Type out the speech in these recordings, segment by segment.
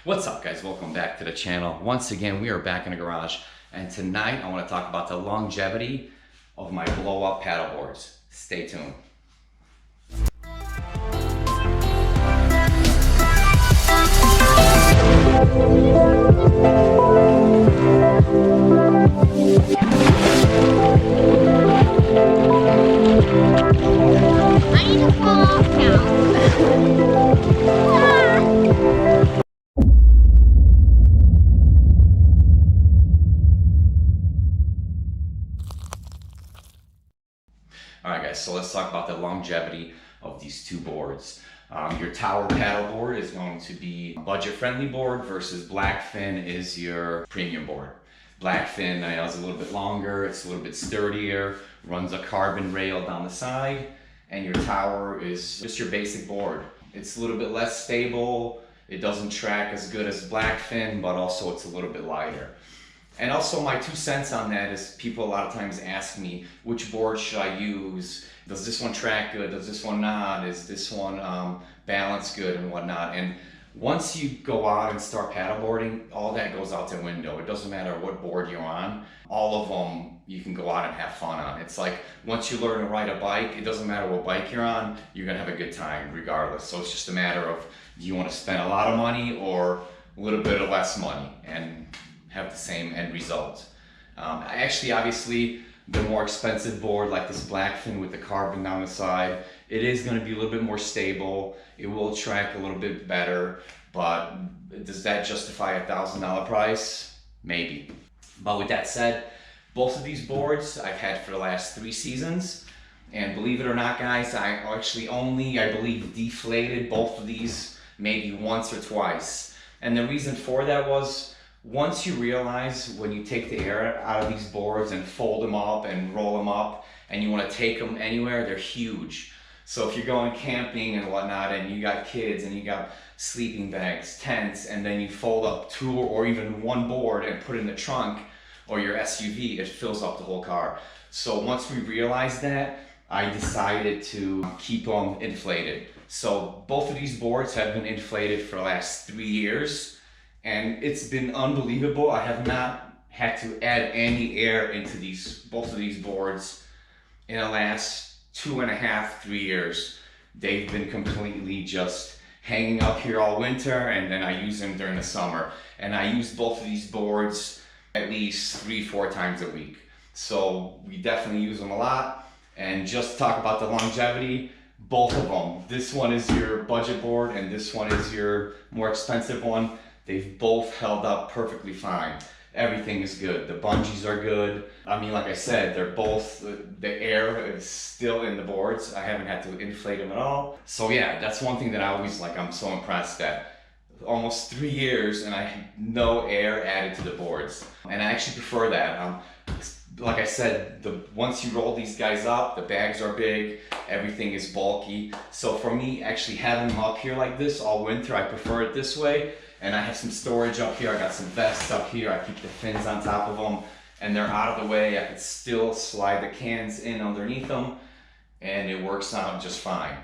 What's up, guys? Welcome back to the channel. Once again, we are back in the garage, and tonight I want to talk about the longevity of my blow-up paddle boards. Stay tuned. I need to fall off now. Alright guys, so let's talk about the longevity of these two boards. Your tower paddle board is going to be a budget-friendly board versus Blackfin is your premium board. Blackfin is a little bit longer, it's a little bit sturdier, runs a carbon rail down the side, and your tower is just your basic board. It's a little bit less stable, it doesn't track as good as Blackfin, but also it's a little bit lighter. And also my 2 cents on that is people a lot of times ask me, which board should I use? Does this one track good? Does this one not? Is this one balance good and whatnot? And once you go out and start paddleboarding, all that goes out the window. It doesn't matter what board you're on. All of them you can go out and have fun on. It's like once you learn to ride a bike, it doesn't matter what bike you're on, you're gonna have a good time regardless. So it's just a matter of, do you want to spend a lot of money or a little bit of less money and have the same end result. Obviously, the more expensive board like this Blackfin with the carbon down the side, it is going to be a little bit more stable. It will track a little bit better, but does that justify $1,000 price? Maybe. But with that said, both of these boards I've had for the last 3 seasons, and believe it or not, guys, I actually only, I believe, deflated both of these maybe once or twice. And the reason for that was, once you realize when you take the air out of these boards and fold them up and roll them up and you want to take them anywhere, they're huge. So if you're going camping and whatnot and you got kids and you got sleeping bags, tents, and then you fold up 2 or even 1 board and put it in the trunk or your SUV, it fills up the whole car. So once we realized that, I decided to keep them inflated. So both of these boards have been inflated for the last 3 years. And it's been unbelievable. I have not had to add any air into both of these boards in the last 2.5, 3 years. They've been completely just hanging up here all winter, and then I use them during the summer. And I use both of these boards at least 3-4 times a week. So we definitely use them a lot. And just to talk about the longevity, both of them. This one is your budget board and this one is your more expensive one. They've both held up perfectly fine. Everything is good. The bungees are good. I mean, like I said, they're both, the air is still in the boards. I haven't had to inflate them at all. So yeah, that's one thing that I always like, I'm so impressed that almost 3 years and I had no air added to the boards. And I actually prefer that. Like I said, once you roll these guys up, the bags are big, everything is bulky. So for me, actually having them up here like this all winter, I prefer it this way. And I have some storage up here, I got some vests up here, I keep the fins on top of them, and they're out of the way. I could still slide the cans in underneath them, and it works out just fine.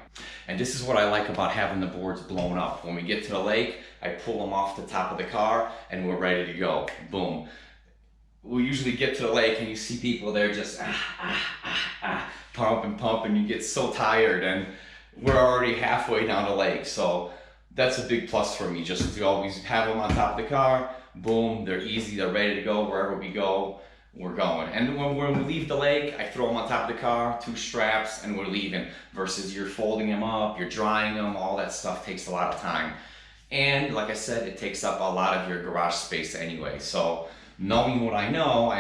And this is what I like about having the boards blown up. When we get to the lake, I pull them off the top of the car, and we're ready to go. Boom. We usually get to the lake, and you see people there just pump and pump, and you get so tired, and we're already halfway down the lake. So that's a big plus for me, just to always have them on top of the car. Boom, they're easy, they're ready to go. Wherever we go, we're going. And when we leave the lake, I throw them on top of the car, 2 straps, and we're leaving. Versus you're folding them up, you're drying them, all that stuff takes a lot of time. And like I said, it takes up a lot of your garage space anyway. So knowing what I know,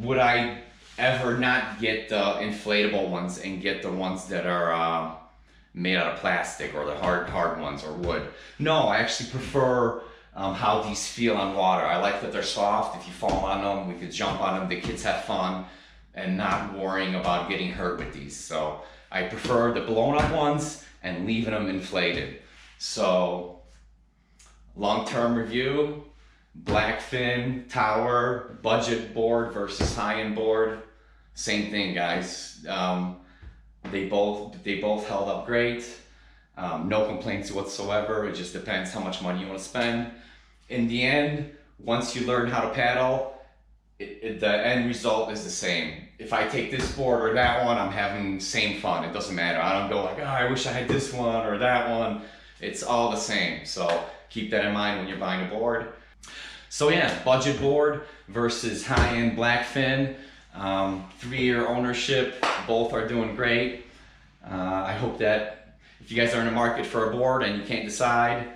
would I ever not get the inflatable ones and get the ones that are made out of plastic or the hard ones or wood? No, I actually prefer how these feel on water. I like that they're soft. If you fall on them, we could jump on them. The kids have fun and not worrying about getting hurt with these. So I prefer the blown up ones and leaving them inflated. So long-term review, Blackfin, tower, budget board versus high-end board. Same thing, guys. They both held up great. No complaints whatsoever. It just depends how much money you want to spend. In the end, once you learn how to paddle, the end result is the same. If I take this board or that one, I'm having the same fun. It doesn't matter. I don't go like, oh, I wish I had this one or that one. It's all the same. So keep that in mind when you're buying a board. So yeah, budget board versus high-end Blackfin. 3-year ownership, both are doing great. I hope that if you guys are in the market for a board and you can't decide,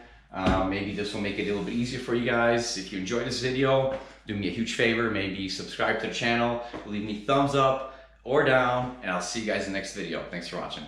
maybe this will make it a little bit easier for you guys. If you enjoyed this video, do me a huge favor, maybe subscribe to the channel, leave me thumbs up or down, and I'll see you guys in the next video. Thanks for watching.